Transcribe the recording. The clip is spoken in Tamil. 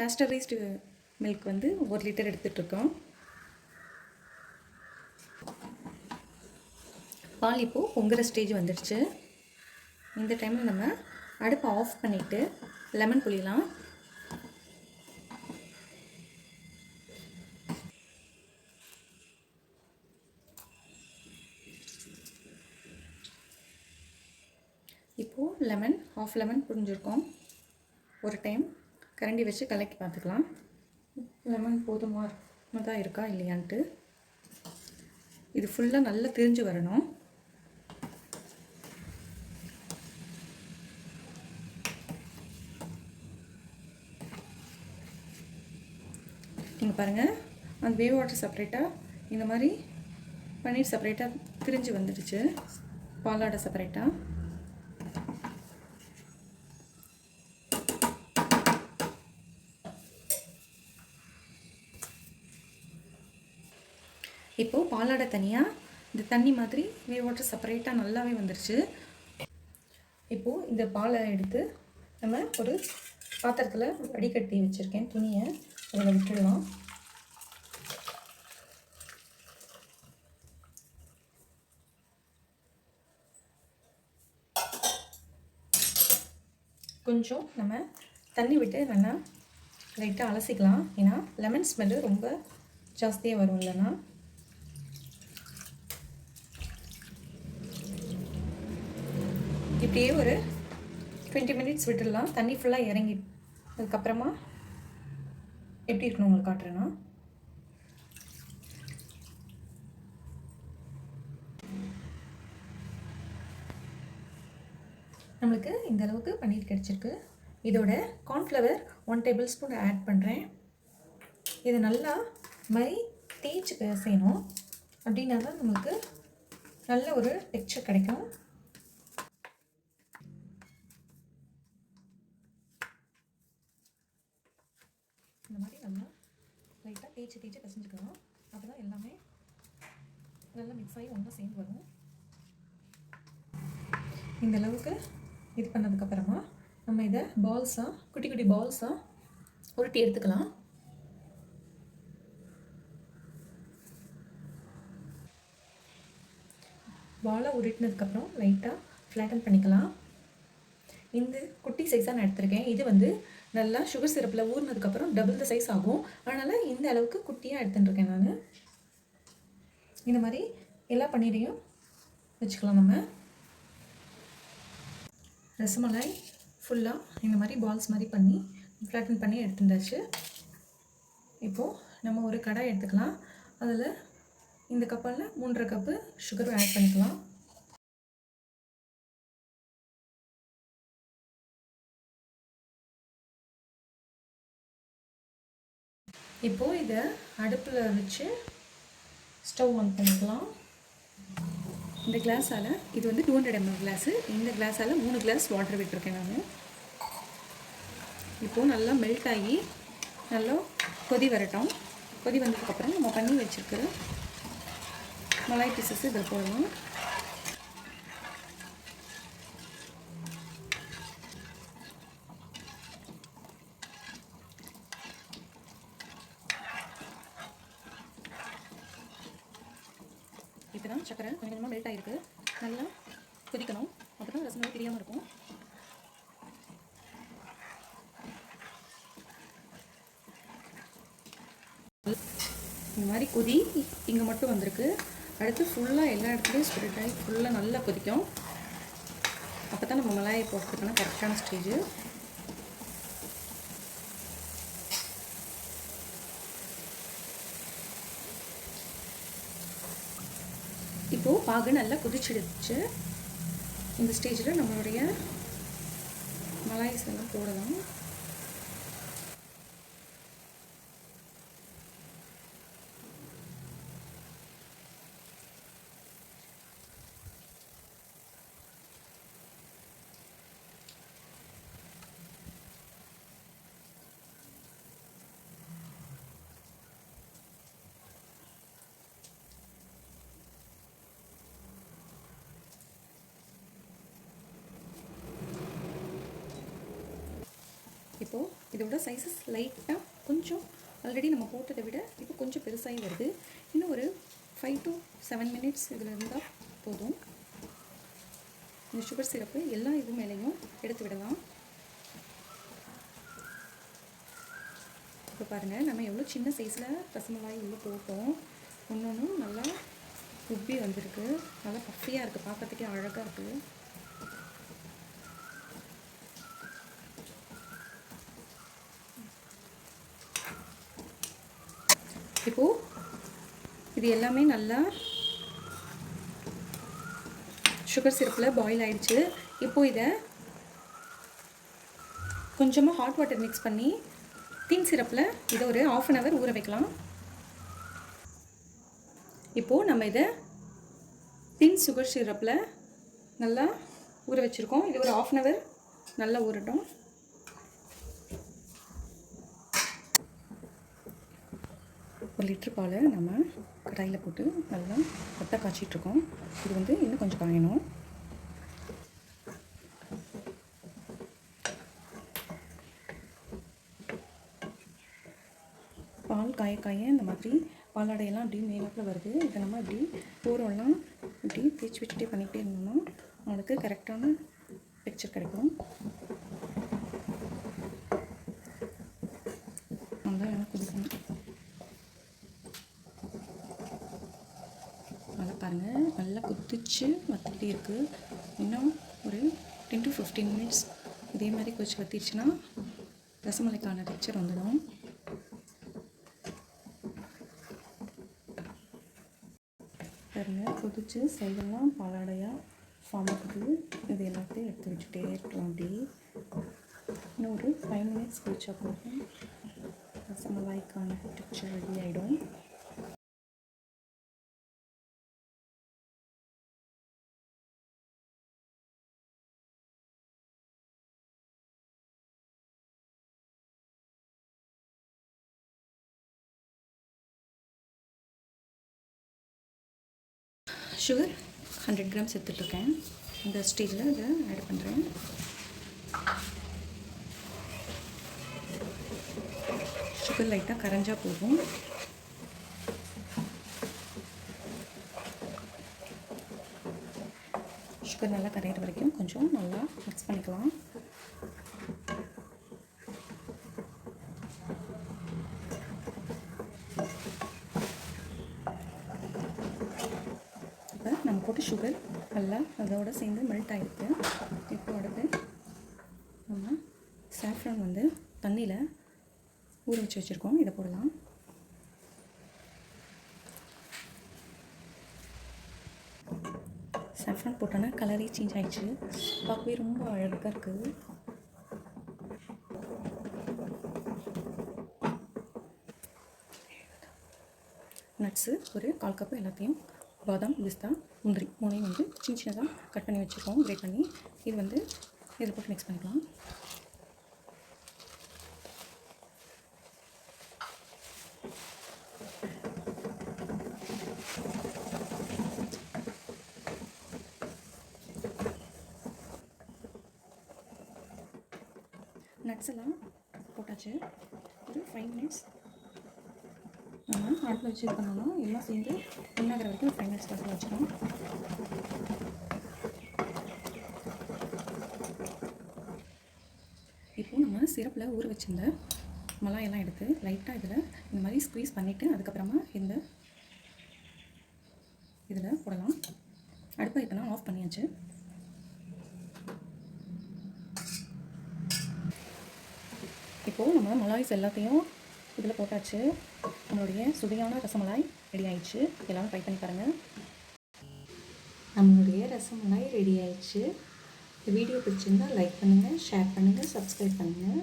பாஸ்டரைஸ்டு மில்க் வந்து 1 லிட்டர் எடுத்துகிட்ருக்கோம். பால் இப்போது பொங்குற ஸ்டேஜ் வந்துடுச்சு. இந்த டைமில் நம்ம அடுப்பை ஆஃப் பண்ணிவிட்டு லெமன் புளியலாம். இப்போது ஹாஃப் லெமன் புரிஞ்சிருக்கோம். ஒரு டைம் கரண்டி வச்சு கலக்கி பார்த்துக்கலாம். லெமன் போதுமானதாக இருக்கா இல்லையான்ட்டு. இது ஃபுல்லாக நல்லா திரிஞ்சு வரணும். நீங்கள் பாருங்கள், அந்த வேவ் வாட்டர் செப்பரேட்டாக இந்த மாதிரி பன்னீர் செப்பரேட்டாக திரிஞ்சு வந்துடுச்சு. பாலாடை செப்பரேட்டாக. இப்போது பாலாடை தனியாக, இந்த தண்ணி மாதிரி வேவ் வாட்டர் செப்பரேட்டாக நல்லாவே வந்துடுச்சு. இப்போது இந்த பாலை எடுத்து நம்ம ஒரு பாத்திரத்தில் வடிகட்டி வச்சுருக்கேன் துணியை, அதில் விட்டுடலாம். கொஞ்சம் நம்ம தண்ணி விட்டு நல்லா லைட்டாக அலசிக்கலாம். ஏன்னா லெமன் ஸ்மெல்லு ரொம்ப ஜாஸ்தியாக வரும் இல்லைன்னா. இப்படியே ஒரு 20 மினிட்ஸ் விட்டுடலாம். தண்ணி ஃபுல்லாக இறங்கி அதுக்கப்புறமா எப்படி இருக்கணும் உங்களுக்கு காட்டுறேன்னா. நம்மளுக்கு இந்த அளவுக்கு பன்னீர் கிடச்சிருக்கு. இதோட கார்ன்ஃப்ளவர் 1 டேபிள் ஸ்பூன் ஆட் பண்ணுறேன். இது நல்லா மாதிரி தேய்ச்சி பிசையணும். அப்படின்னா தான் நம்மளுக்கு நல்ல ஒரு டெக்ஸ்சர் கிடைக்கும். இந்த மாதிரி நல்லா லைட்டாக தேய்ச்சி பிசைஞ்சுக்கலாம். அப்போ தான் எல்லாமே நல்லா மிக்ஸ் ஆகி ஒன்றா சேர்ந்து வரும். இந்த அளவுக்கு இது பண்ணதுக்கப்புறமா நம்ம இதை பால்ஸாக குட்டி குட்டி பால்ஸாக உருட்டி எடுத்துக்கலாம். பாலை உருட்டினதுக்கப்புறம் லைட்டாக ஃப்ளாட்டன் பண்ணிக்கலாம். இந்த குட்டி சைஸாக நான் எடுத்திருக்கேன். இது வந்து நல்லா சுகர் சிரப்பில் ஊறினதுக்கப்புறம் டபுள் த சைஸ் ஆகும். அதனால் இந்த அளவுக்கு குட்டியாக எடுத்துட்டுருக்கேன் நான். இந்த மாதிரி எல்லா பன்னீரையும் வச்சுக்கலாம். நம்ம ரசமலாய் ஃபுல்லாக இந்த மாதிரி பால்ஸ் மாதிரி பண்ணி ஃப்ளாட்டன் பண்ணி எடுத்துட்டாச்சு. இப்போது நம்ம ஒரு கடாய் எடுத்துக்கலாம். அதில் இந்த கப்பால் 3.5 கப்பு சுகர் ஆட் பண்ணிக்கலாம். இப்போது இதை அடுப்பில் வச்சு ஸ்டவ் ஆன் பண்ணிக்கலாம். இந்த கிளாஸால் இது வந்து 200 ml கிளாஸு. இந்த கிளாஸால் 3 கிளாஸ் வாட்டர் விட்டுருக்கேன் நான். இப்போது நல்லா மெல்ட் ஆகி நல்லா கொதி வரட்டும். கொதி வந்ததுக்கப்புறம் நம்ம பண்ணி வச்சுருக்கிற மலாய் பீசஸ் இதில் போடணும். இப்போ தான் சக்கரை கொஞ்சம் கொஞ்சமாக மெல்ட் ஆகிருக்கு. நல்லா கொதிக்கணும். அப்போ தான் ரசமலாய் தெரியாமல் இருக்கும். இந்த மாதிரி கொதி இங்கே மட்டும் வந்திருக்கு. அடுத்து ஃபுல்லாக எல்லா இடத்துலையும் ஸ்ப்ரெட் ஆகி ஃபுல்லாக நல்லா கொதிக்கும். அப்போ தான் நம்ம மலாயை போடுறதுக்கான கரெக்டான ஸ்டேஜு. இப்போது பாகு நல்லா கொதிச்சிடுச்சு. இந்த ஸ்டேஜில் நம்மளுடைய மலாய்ஸ் எல்லாம் போடலாம். இப்போது இதோட சைஸஸ் லைட்டாக கொஞ்சம் ஆல்ரெடி நம்ம போட்டதை விட இப்போ கொஞ்சம் பெருசாகி வருது. இன்னும் ஒரு 5 to 7 minutes இதில் இருந்தால் போதும். இந்த சுகர் சிரப்பு எல்லா இது மேலேயும் எடுத்து விடலாம். இப்போ பாருங்கள், நம்ம எவ்வளோ சின்ன சைஸில் ரசமலாய் உள்ளே போட்டோம். ஒன்றும் நல்லா உப்பி வந்திருக்கு. நல்லா பஃபியாக இருக்குது, பார்க்கறதுக்கே அழகாக இருக்குது. இப்போது இது எல்லாமே நல்லா சுகர் சிரப்பில் பாயில் ஆகிடுச்சு. இப்போது இதை கொஞ்சமாக ஹாட் வாட்டர் மிக்ஸ் பண்ணி தின் சிரப்பில் இதை ஒரு 1/2 hour ஊற வைக்கலாம். இப்போது நம்ம இதை தின் சுகர் சிரப்பில் நல்லா ஊற வச்சுருக்கோம். இது ஒரு 1/2 hour நல்லா ஊறட்டும். ஒரு லிட்டர் பாலை நம்ம கடாயில் போட்டு நல்லா கொட்டை காய்ச்சிட்ருக்கோம். இது வந்து இன்னும் கொஞ்சம் காயணும். பால் காய காய இந்த மாதிரி பாலாடையெல்லாம் அப்படி மேலாப்பில் வருது. இதை நம்ம இப்படி போகிறோம்லாம் இப்படி தேய்ச்சி வச்சுட்டே பண்ணிகிட்டே இருந்தோம்னா அவளுக்கு கரெக்டான டெக்ஸ்சர் கிடைக்கும். நல்லா குடிக்கணும். நல்லா பாருங்கள், நல்லா கொதிச்சு வத்திட்டே இருக்குது. இன்னும் ஒரு 10 to 15 minutes இதே மாதிரி கொதிச்சு வத்திடுச்சுன்னா ரசமலைக்கான டெக்ஸ்சர் வந்துடும். பாருங்கள், கொதிச்சு சைடெல்லாம் பாலாடையாக ஃபார்ம் ஆகுது. இது எல்லாத்தையும் எடுத்து வச்சுட்டே இருக்கலாம். அப்படி இன்னும் ஒரு 5 minutes கொதிச்சா போதும் ரசமலாய்க்கான டெக்ஸ்சர் ரெடி ஆகிடும். Sugar 100 grams எடுத்துகிட்ருக்கேன். இந்த ஸ்டேஜில் இதை ஆட் பண்ணுறேன். சுகர் லைட்டாக கரைஞ்சா போதும். சுகர் நல்லா கரையிற வரைக்கும் கொஞ்சம் நல்லா மிக்ஸ் பண்ணிக்கலாம். நம்ம போட்டு சுகர் நல்லா அதோடு சேர்ந்து மெல்ட் ஆகிருக்கு. இப்போ அடுத்து நம்ம சாஃப்ரான் வந்து தண்ணியில் ஊற வச்சு வச்சுருக்கோம். இதை போடலாம். சாஃப்ரான் போட்டோன்னா கலரே சேஞ்ச் ஆகிடுச்சு. பார்க்கவே ரொம்ப அழகாக இருக்குது. நட்ஸு ஒரு 1/4 கப்பு எல்லாத்தையும் பாதாம், பிஸ்தா, முந்திரி 3 வந்து சின்ன சின்னதாக கட் பண்ணி வச்சுருக்கோம், கிரேட் பண்ணி. இது வந்து இதில் போட்டு மிக்ஸ் பண்ணிக்கலாம். நட்ஸ் எல்லாம் போட்டாச்சு. ஒரு 5 minutes நம்ம அடுப்பில் வச்சு இது பண்ணணும். எல்லாம் சேர்ந்து ஒன்றாகிற வரைக்கும் 5 minutes அடுப்பில் வச்சுக்கணும். இப்போது நம்ம சிரப்பில் ஊற வச்சிருந்த மலாயெல்லாம் எடுத்து லைட்டாக இதில் இந்த மாதிரி ஸ்க்வீஸ் பண்ணிவிட்டு அதுக்கப்புறமா இந்த இதில் போடலாம். அடுப்பை இப்போ நான் ஆஃப் பண்ணியாச்சு. இப்போது நம்ம மலாய்ஸ் எல்லாத்தையும் இதில் போட்டாச்சு. நம்மளுடைய சுவையான ரசமலாய் ரெடி ஆயிடுச்சு. எல்லோரும் ட்ரை பண்ணி பாருங்கள். நம்மளுடைய ரசமலாய் ரெடி ஆயிடுச்சு. இந்த வீடியோ பிடிச்சிருந்தால் லைக் பண்ணுங்கள், ஷேர் பண்ணுங்கள், சப்ஸ்கிரைப் பண்ணுங்கள்.